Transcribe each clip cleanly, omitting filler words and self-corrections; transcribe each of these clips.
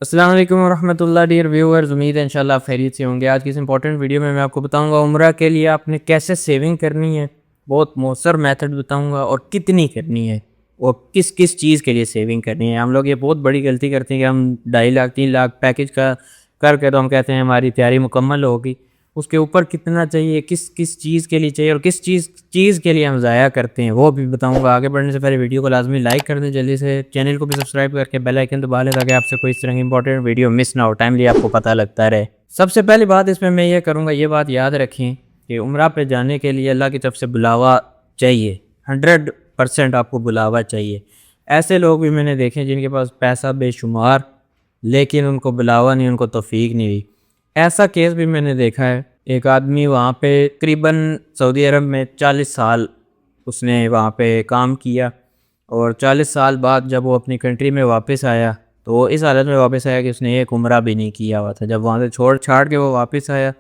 السلام علیکم ورحمۃ اللہ ڈیئر ویورز، امید ہے انشاءاللہ آپ خیریت سے ہوں گے۔ آج کی اس امپورٹنٹ ویڈیو میں آپ کو بتاؤں گا عمرہ کے لیے آپ نے کیسے سیونگ کرنی ہے، بہت مؤثر میتھڈ بتاؤں گا، اور کتنی کرنی ہے اور کس کس چیز کے لیے سیونگ کرنی ہے۔ ہم لوگ یہ بہت بڑی غلطی کرتے ہیں کہ ہم 2.5 لاکھ 3 لاکھ پیکج کا کر کے تو ہم کہتے ہیں ہماری تیاری مکمل ہوگی، اس کے اوپر کتنا چاہیے، کس کس چیز کے لیے چاہیے اور کس چیز کے لیے ہم ضائع کرتے ہیں وہ بھی بتاؤں گا۔ آگے بڑھنے سے پہلے ویڈیو کو لازمی لائک کر دیں، جلدی سے چینل کو بھی سبسکرائب کر کے بیل آئیکن دبا لیں تاکہ آپ سے کوئی اس طرح کی امپورٹنٹ ویڈیو مس نہ ہو، ٹائملی آپ کو پتہ لگتا رہے۔ سب سے پہلی بات اس میں یہ کروں گا، یہ بات یاد رکھیں کہ عمرہ پہ جانے کے لیے اللہ کی طرف سے بلاوا چاہیے، 100% آپ کو بلاوا چاہیے۔ ایسے لوگ بھی میں نے دیکھے جن کے پاس پیسہ بے شمار لیکن ان کو بلاوا نہیں، ان کو توفیق نہیں ہوئی۔ ایسا کیس بھی میں نے دیکھا ہے، ایک آدمی وہاں پہ تقریباً سعودی عرب میں 40 سال اس نے وہاں پہ کام کیا، اور 40 سال بعد جب وہ اپنی کنٹری میں واپس آیا تو وہ اس حالت میں واپس آیا کہ اس نے ایک عمرہ بھی نہیں کیا ہوا تھا۔ جب وہاں سے چھوڑ چھاڑ کے وہ واپس آیا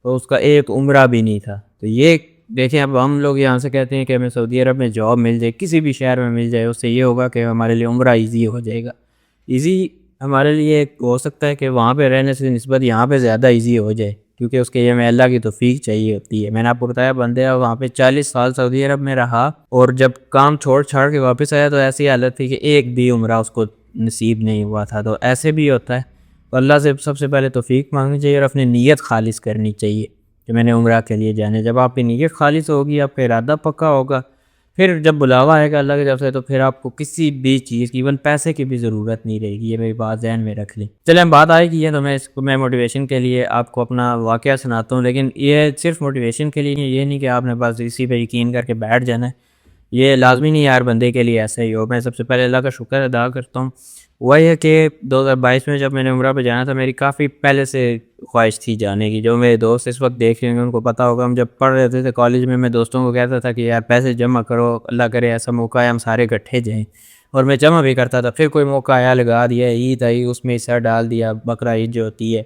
تو اس کا ایک عمرہ بھی نہیں تھا۔ تو یہ دیکھیں، اب ہم لوگ یہاں سے کہتے ہیں کہ ہمیں سعودی عرب میں جاب مل جائے، کسی بھی شہر میں مل جائے، اس سے یہ ہوگا کہ ہمارے لیے عمرہ ایزی ہو جائے گا۔ ایزی ہمارے لیے ہو سکتا ہے کہ وہاں پہ رہنے سے نسبت یہاں پہ زیادہ ایزی ہو جائے، کیونکہ اس کے یہ میں اللہ کی توفیق چاہیے ہوتی ہے۔ میں نے آپ کو بتایا بندے وہاں پہ 40 سال سعودی عرب میں رہا، اور جب کام چھوڑ چھاڑ کے واپس آیا تو ایسی حالت تھی کہ ایک بھی عمرہ اس کو نصیب نہیں ہوا تھا۔ تو ایسے بھی ہوتا ہے، تو اللہ سے سب سے پہلے توفیق مانگنی چاہیے اور اپنی نیت خالص کرنی چاہیے کہ میں نے عمرہ کے لیے جانے۔ جب آپ کی نیت خالص ہوگی، آپ کا ارادہ پکا ہوگا، پھر جب بلاوا آئے گا اللہ کی طرف سے تو پھر آپ کو کسی بھی چیز کی، ایون پیسے کی بھی ضرورت نہیں رہے گی۔ یہ میری بات ذہن میں رکھ لیں۔ چلیں، ہم بات آئے کی ہے تو میں موٹیویشن کے لیے آپ کو اپنا واقعہ سناتا ہوں، لیکن یہ صرف موٹیویشن کے لیے یہ نہیں کہ آپ نے بس اسی پہ یقین کر کے بیٹھ جانا ہے، یہ لازمی نہیں ہر بندے کے لیے ایسا ہی ہو۔ میں سب سے پہلے اللہ کا شکر ادا کرتا ہوں، وہ یہ کہ 2022 میں جب میں نے عمرہ پہ جانا تھا، میری کافی پہلے سے خواہش تھی جانے کی۔ جو میرے دوست اس وقت دیکھ رہے ہیں ان کو پتہ ہوگا، ہم جب پڑھ رہے تھے کالج میں دوستوں کو کہتا تھا کہ یار پیسے جمع کرو، اللہ کرے ایسا موقع ہے ہم سارے اکٹھے جائیں، اور میں جمع بھی کرتا تھا۔ پھر کوئی موقع آیا، لگا دیا، عید آئی اس میں حصہ ڈال دیا، بقرہ عید جو ہوتی ہے،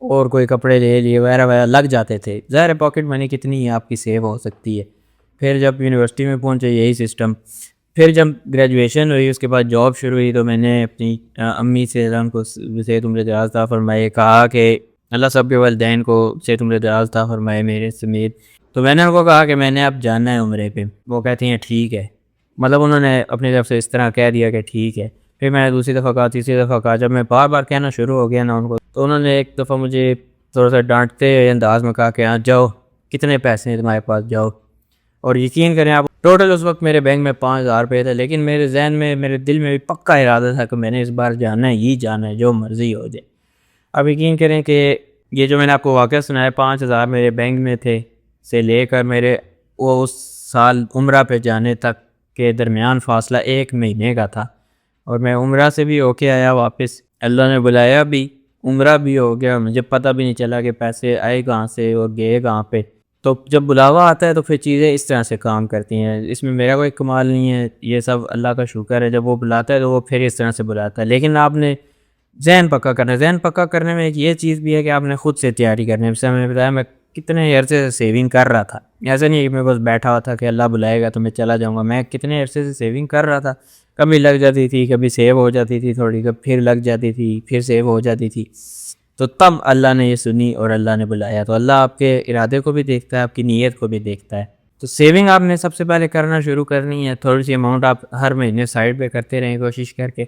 اور کوئی کپڑے لے لیے وغیرہ وغیرہ لگ جاتے تھے۔ ظاہر پاکٹ منی کتنی آپ کی سیو ہو سکتی ہے۔ پھر جب یونیورسٹی میں پہنچے یہی سسٹم، پھر جب گریجویشن ہوئی اس کے بعد جاب شروع ہوئی تو میں نے اپنی امی سے ان کو صحت عمر دراز عطا فرمائے کہا کہ اللہ سب کے والدین کو صحت عمر دراز عطا فرمائے میرے سمیت۔ تو میں نے ان کو کہا کہ میں نے اب جانا ہے عمرے پہ۔ وہ کہتی ہیں ٹھیک ہے، مطلب انہوں نے اپنی طرف سے اس طرح کہہ دیا کہ ٹھیک ہے۔ پھر میں نے دوسری دفعہ کہا، تیسری دفعہ کہا، جب میں بار بار کہنا شروع ہو گیا نا ان کو، تو انہوں نے ایک دفعہ مجھے تھوڑا سا ڈانٹتے ہوئے انداز میں کہا کہ ہاں جاؤ، کتنے پیسے ہیں تمہارے پاس، جاؤ۔ اور یقین کریں آپ، ٹوٹل اس وقت میرے بینک میں 5,000 روپے تھے، لیکن میرے ذہن میں، میرے دل میں بھی پکا ارادہ تھا کہ میں نے اس بار جانا ہے، ہی جانا ہے، جو مرضی ہو جائے۔ اب یقین کریں کہ یہ جو میں نے آپ کو واقعہ سنایا، 5,000 میرے بینک میں تھے سے لے کر میرے وہ اس سال عمرہ پہ جانے تک کے درمیان فاصلہ 1 مہینے کا تھا، اور میں عمرہ سے بھی ہو کے آیا واپس، اللہ نے بلایا بھی، عمرہ بھی ہو گیا، مجھے پتہ بھی نہیں چلا کہ پیسے آئے کہاں سے اور گئے کہاں پہ۔ تو جب بلاوا آتا ہے تو پھر چیزیں اس طرح سے کام کرتی ہیں، اس میں میرا کوئی کمال نہیں ہے، یہ سب اللہ کا شکر ہے۔ جب وہ بلاتا ہے تو وہ پھر اس طرح سے بلاتا ہے، لیکن آپ نے ذہن پکا کرنا ہے۔ ذہن پکا کرنے میں ایک یہ چیز بھی ہے کہ آپ نے خود سے تیاری کرنی ہے۔ جیسے میں نے بتایا، میں کتنے عرصے سے سیونگ کر رہا تھا، ایسا نہیں ہے کہ میں بس بیٹھا ہوا تھا کہ اللہ بلائے گا تو میں چلا جاؤں گا۔ میں کتنے عرصے سے سیونگ کر رہا تھا، کبھی لگ جاتی تھی، کبھی سیو ہو جاتی تھی تھوڑی، کبھی پھر لگ جاتی تھی، پھر سیو ہو جاتی تھی، تو تب اللہ نے یہ سنی اور اللہ نے بلایا۔ تو اللہ آپ کے ارادے کو بھی دیکھتا ہے، آپ کی نیت کو بھی دیکھتا ہے۔ تو سیونگ آپ نے سب سے پہلے کرنا شروع کرنی ہے، تھوڑی سی اماؤنٹ آپ ہر مہینے سائڈ پہ کرتے رہیں کوشش کر کے،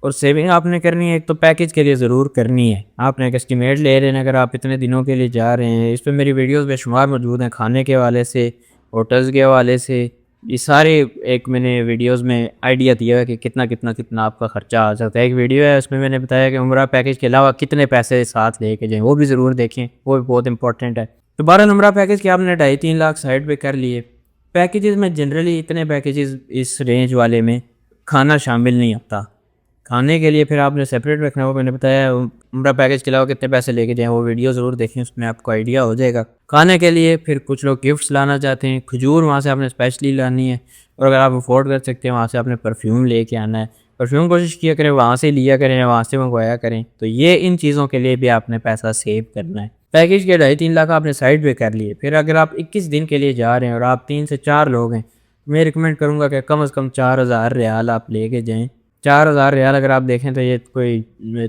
اور سیونگ آپ نے کرنی ہے ایک تو پیکج کے لیے ضرور کرنی ہے۔ آپ نے ایک اسٹیمیٹ لے رہے ہیں، اگر آپ اتنے دنوں کے لیے جا رہے ہیں، اس پہ میری ویڈیوز بے شمار موجود ہیں، کھانے کے حوالے سے، ہوٹلز کے حوالے سے، یہ سارے ایک میں نے ویڈیوز میں آئیڈیا دیا ہے کہ کتنا کتنا کتنا آپ کا خرچہ آ سکتا ہے۔ ایک ویڈیو ہے اس میں نے بتایا کہ عمرہ پیکج کے علاوہ کتنے پیسے ساتھ لے کے جائیں، وہ بھی ضرور دیکھیں، وہ بھی بہت امپورٹنٹ ہے۔ تو 12 عمرہ پیکج کے آپ نے 2.5-3 لاکھ سائڈ پہ کر لیے۔ پیکیجز میں جنرلی اتنے پیکیجز اس رینج والے میں کھانا شامل نہیں ہوتا۔ کھانے کے لیے پھر آپ نے سیپریٹ رکھنا، وہ میں نے بتایا عمرہ پیکج کے علاوہ کتنے پیسے لے کے جائیں، وہ ویڈیو ضرور دیکھیں، اس میں آپ کو آئیڈیا ہو جائے گا۔ کھانے کے لیے پھر کچھ لوگ گفٹس لانا چاہتے ہیں، کھجور وہاں سے آپ نے اسپیشلی لانی ہے، اور اگر آپ افورڈ کر سکتے ہیں وہاں سے آپ نے پرفیوم لے کے آنا ہے۔ پرفیوم کوشش کیا کریں وہاں سے لیا کریں یا وہاں سے منگوایا کریں۔ تو یہ ان چیزوں کے لیے بھی آپ نے پیسہ سیو کرنا ہے۔ پیکج کے 2.5-3 لاکھ آپ نے سائڈ پہ کر لیے۔ پھر اگر آپ 21 دن کے لیے جا رہے ہیں اور آپ 3 سے 4 لوگ ہیں، میں ریکمینڈ کروں گا کہ کم از کم 4,000 ریال آپ لے کے جائیں، 4,000 ریال اگر آپ دیکھیں تو یہ کوئی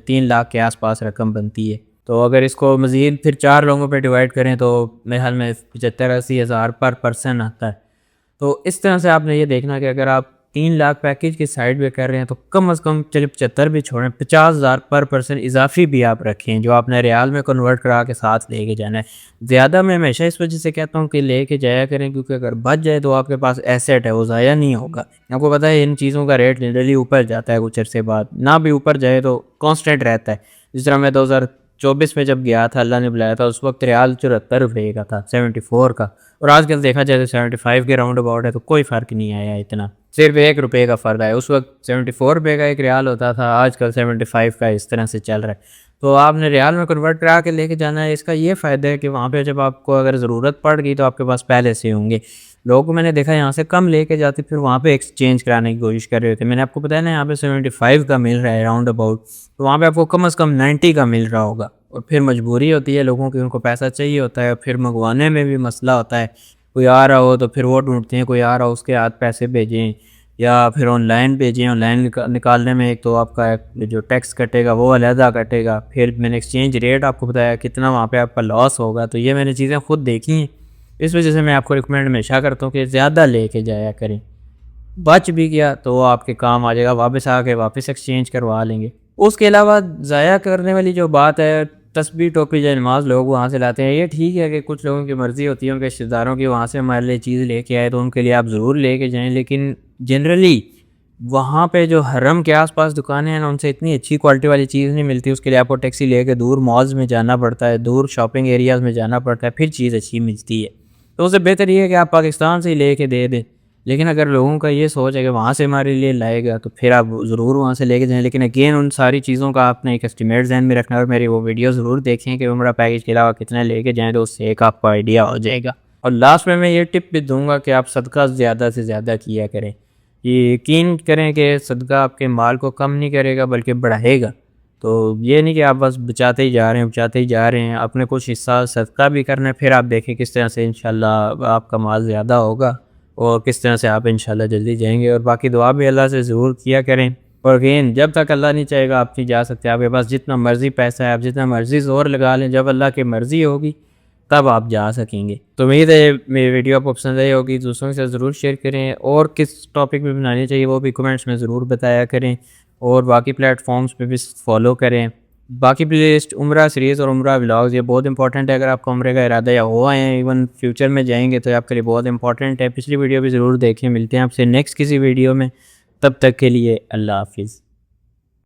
3 لاکھ کے آس پاس رقم بنتی ہے. تو اگر اس کو مزید پھر 4 لوگوں پہ ڈیوائڈ کریں تو میرے خیال میں 75-80 ہزار پر پرسن آتا ہے. تو اس طرح سے آپ نے یہ دیکھنا کہ اگر آپ 3 لاکھ پیکیج کی سائڈ پہ کر رہے ہیں تو کم از کم چلے 75 بھی چھوڑیں, 50,000 پر پرسن اضافی بھی آپ رکھیں جو آپ نے ریال میں کنورٹ کرا کے ساتھ لے کے جانا ہے. زیادہ میں ہمیشہ اس وجہ سے کہتا ہوں کہ لے کے جایا کریں, کیونکہ اگر بچ جائے تو آپ کے پاس ایسیٹ ہے, وہ ضائع نہیں ہوگا. آپ کو پتہ ہے ان چیزوں کا ریٹ جنرلی اوپر جاتا ہے کچھ عرصے بعد, نہ بھی اوپر جائے تو کانسٹنٹ رہتا ہے. جس طرح میں 2024 میں جب گیا تھا, اللہ نے بلایا تھا, اس وقت ریال 74 روپے کا تھا, 74 کا, اور آج کل دیکھا جائے تو 75 کے راؤنڈ اباؤٹ ہے, تو کوئی فرق نہیں آیا اتنا, صرف 1 روپے کا فرق ہے. اس وقت 74 روپے کا ایک ریال ہوتا تھا, آج کل 75 کا اس طرح سے چل رہا ہے. تو آپ نے ریال میں کنورٹ کرا کے لے کے جانا ہے. اس کا یہ فائدہ ہے کہ وہاں پہ جب آپ کو اگر ضرورت پڑ گئی تو آپ کے پاس پہلے سے ہوں گے. لوگوں کو میں نے دیکھا یہاں سے کم لے کے جاتے پھر وہاں پہ ایکسچینج کرانے کی کوشش کر رہے تھے. میں نے آپ کو بتایا نا یہاں پہ 75 کا مل رہا ہے راؤنڈ اباؤٹ, تو وہاں پہ آپ کو کم از کم 90 کا مل رہا ہوگا. اور پھر مجبوری ہوتی ہے لوگوں کی, ان کو پیسہ چاہیے ہوتا ہے, پھر منگوانے میں بھی مسئلہ ہوتا ہے. کوئی آ رہا ہو تو پھر وہ ڈھونڈتے ہیں, کوئی آ رہا ہو اس کے ہاتھ پیسے بھیجیں یا پھر آن لائن بھیجیں. آن لائن نکالنے میں ایک تو آپ کا جو ٹیکس کٹے گا وہ علیحدہ کٹے گا, پھر میں نے ایکسچینج ریٹ آپ کو بتایا کتنا وہاں پہ آپ کا لاس ہوگا. تو یہ میں نے چیزیں خود دیکھی ہیں, اس وجہ سے میں آپ کو ریکمینڈ ہمیشہ کرتا ہوں کہ زیادہ لے کے جایا کریں. بچ بھی گیا تو وہ آپ کے کام آ جائے گا, واپس آ کے واپس ایکسچینج کروا لیں گے. اس کے علاوہ ضائع کرنے والی جو بات ہے, تسبیح ٹوپی یا نماز لوگ وہاں سے لاتے ہیں, یہ ٹھیک ہے کہ کچھ لوگوں کی مرضی ہوتی ہے ان کے رشتہ داروں کی وہاں سے ہمارے لیے چیز لے کے آئے تو ان کے لیے آپ ضرور لے کے جائیں. لیکن جنرلی وہاں پہ جو حرم کے آس پاس دکانیں ہیں نا, ان سے اتنی اچھی کوالٹی والی چیز نہیں ملتی. اس کے لیے آپ کو ٹیکسی لے کے دور مالز میں جانا پڑتا ہے, دور شاپنگ ایریاز میں جانا پڑتا ہے, پھر چیز اچھی ملتی ہے. تو اس سے بہتر یہ ہے کہ آپ پاکستان سے ہی لے کے دے دیں. لیکن اگر لوگوں کا یہ سوچ ہے کہ وہاں سے ہمارے لیے لائے گا تو پھر آپ ضرور وہاں سے لے کے جائیں. لیکن اگین ان ساری چیزوں کا آپ نے ایک اسٹیمیٹ ذہن میں رکھنا, اور میری وہ ویڈیو ضرور دیکھیں کہ عمرہ پیکیج کے علاوہ کتنے لے کے جائیں, تو اس سے ایک آپ کو آئیڈیا ہو جائے گا. اور لاسٹ میں یہ ٹپ بھی دوں گا کہ آپ صدقہ زیادہ سے زیادہ کیا کریں. یہ یقین کریں کہ صدقہ آپ کے مال کو کم نہیں کرے گا بلکہ بڑھائے گا. تو یہ نہیں کہ آپ بس بچاتے ہی جا رہے ہیں, اپنے کچھ حصہ صدقہ بھی کرنا ہے. پھر آپ دیکھیں کس طرح سے انشاءاللہ آپ کا مال زیادہ ہوگا اور کس طرح سے آپ انشاءاللہ جلدی جائیں گے. اور باقی دعا بھی اللہ سے ضرور کیا کریں. اور اگین جب تک اللہ نہیں چاہے گا آپ نہیں جا سکتے. آپ کے پاس جتنا مرضی پیسہ ہے, آپ جتنا مرضی زور لگا لیں, جب اللہ کی مرضی ہوگی تب آپ جا سکیں گے. تو امید ہے میری ویڈیو آپ کو پسند آئی ہوگی. دوستوں کے ساتھ ضرور شیئر کریں, اور کس ٹاپک پہ بنانی چاہیے وہ بھی کمنٹس میں ضرور بتایا کریں. اور باقی پلیٹ فارمز پہ بھی فالو کریں. باقی پلے لسٹ عمرہ سیریز اور عمرہ ولاگز یہ بہت امپورٹنٹ ہے. اگر آپ کو عمرے کا ارادہ یا ہو آئے ہیں, ایون فیوچر میں جائیں گے, تو آپ کے لیے بہت امپورٹنٹ ہے. پچھلی ویڈیو بھی ضرور دیکھیں. ملتے ہیں آپ سے نیکسٹ کسی ویڈیو میں, تب تک کے لیے اللہ حافظ.